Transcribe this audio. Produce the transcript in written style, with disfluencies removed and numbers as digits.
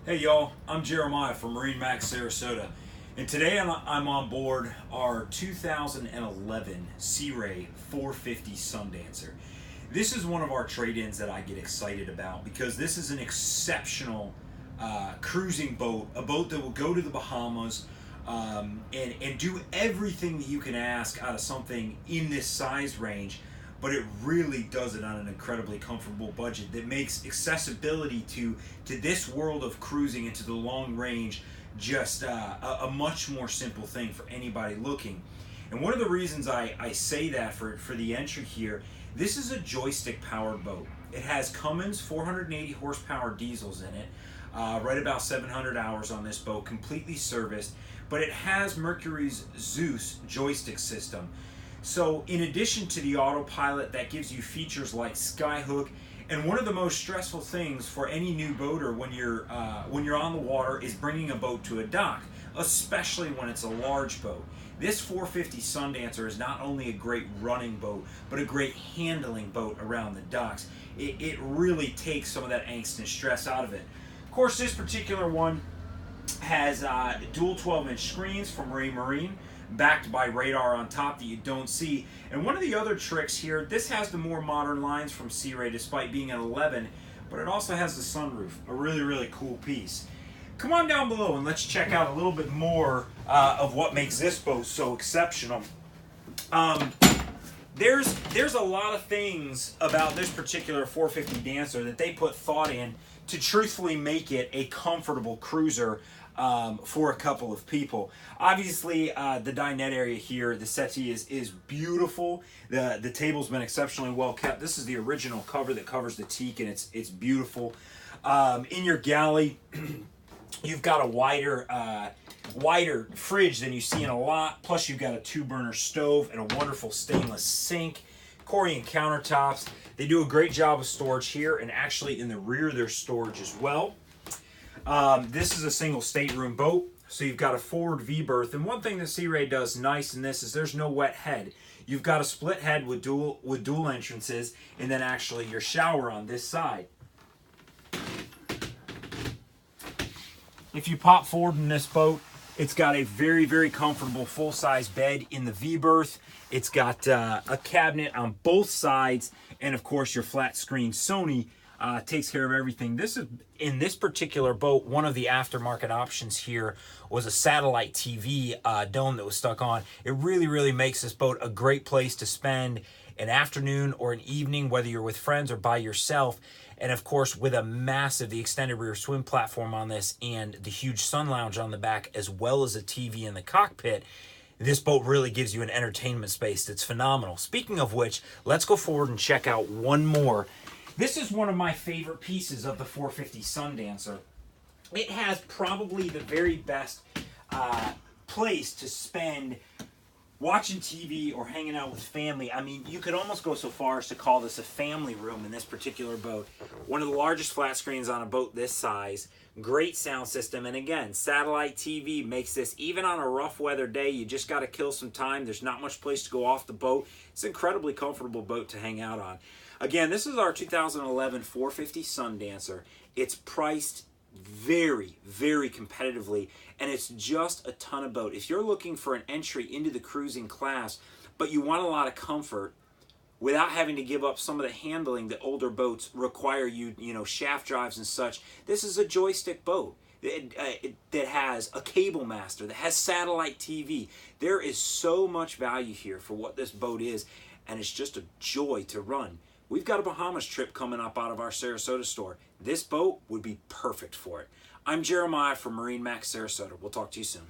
Hey y'all, I'm Jeremiah from MarineMax Sarasota, and today I'm on board our 2011 Sea Ray 450 Sundancer. This is one of our trade-ins that I get excited about because this is an exceptional cruising boat, a boat that will go to the Bahamas and do everything that you can ask out of something in this size range, but it really does it on an incredibly comfortable budget that makes accessibility to this world of cruising and to the long range just a much more simple thing for anybody looking. And one of the reasons I say that for the entry here, this is a joystick powered boat. It has Cummins 480 horsepower diesels in it, right about 700 hours on this boat, completely serviced, but it has Mercury's Zeus joystick system. So in addition to the autopilot, that gives you features like skyhook, and one of the most stressful things for any new boater when you're on the water is bringing a boat to a dock, especially when it's a large boat. This 450 Sundancer is not only a great running boat, but a great handling boat around the docks. It really takes some of that angst and stress out of it. Of course, this particular one has dual 12-inch screens from Marine, backed by radar on top that you don't see. And one of the other tricks here, this has the more modern lines from Sea Ray despite being an 11, but it also has the sunroof, a really cool piece. Come on down below and let's check out a little bit more of what makes this boat so exceptional. There's a lot of things about this particular 450 Dancer that they put thought in to truthfully make it a comfortable cruiser for a couple of people. Obviously, the dinette area here, the settee is beautiful. The table's been exceptionally well kept. This is the original cover that covers the teak, and it's beautiful. In your galley, you've got a wider fridge than you see in a lot. Plus, you've got a 2-burner stove and a wonderful stainless sink. Corian countertops. They do a great job of storage here, and actually in the rear there's storage as well. This is a single stateroom boat, so you've got a forward V-berth. And one thing that Sea Ray does nice in this is there's no wet head. You've got a split head with dual entrances, and then actually your shower on this side. If you pop forward in this boat, it's got a very comfortable full-size bed in the V-berth. It's got a cabinet on both sides, and of course your flat screen Sony takes care of everything. This is, in this particular boat, one of the aftermarket options here was a satellite TV dome that was stuck on. It really makes this boat a great place to spend an afternoon or an evening, whether you're with friends or by yourself. And of course, with the extended rear swim platform on this and the huge sun lounge on the back, as well as a TV in the cockpit, this boat really gives you an entertainment space that's phenomenal. Speaking of which, let's go forward and check out one more. This is one of my favorite pieces of the 450 Sundancer. It has probably the very best place to spend watching TV or hanging out with family. I mean, you could almost go so far as to call this a family room in this particular boat. One of the largest flat screens on a boat this size. Great sound system. And again, satellite TV makes this, even on a rough weather day, you just got to kill some time. There's not much place to go off the boat. It's an incredibly comfortable boat to hang out on. Again, this is our 2011 450 Sundancer. It's priced very competitively, and it's just a ton of boat. If you're looking for an entry into the cruising class, but you want a lot of comfort without having to give up some of the handling that older boats require, you know, shaft drives and such, this is a joystick boat that has a cable master, that has satellite TV. There is so much value here for what this boat is, and it's just a joy to run. We've got a Bahamas trip coming up out of our Sarasota store. This boat would be perfect for it. I'm Jeremiah from MarineMax Sarasota. We'll talk to you soon.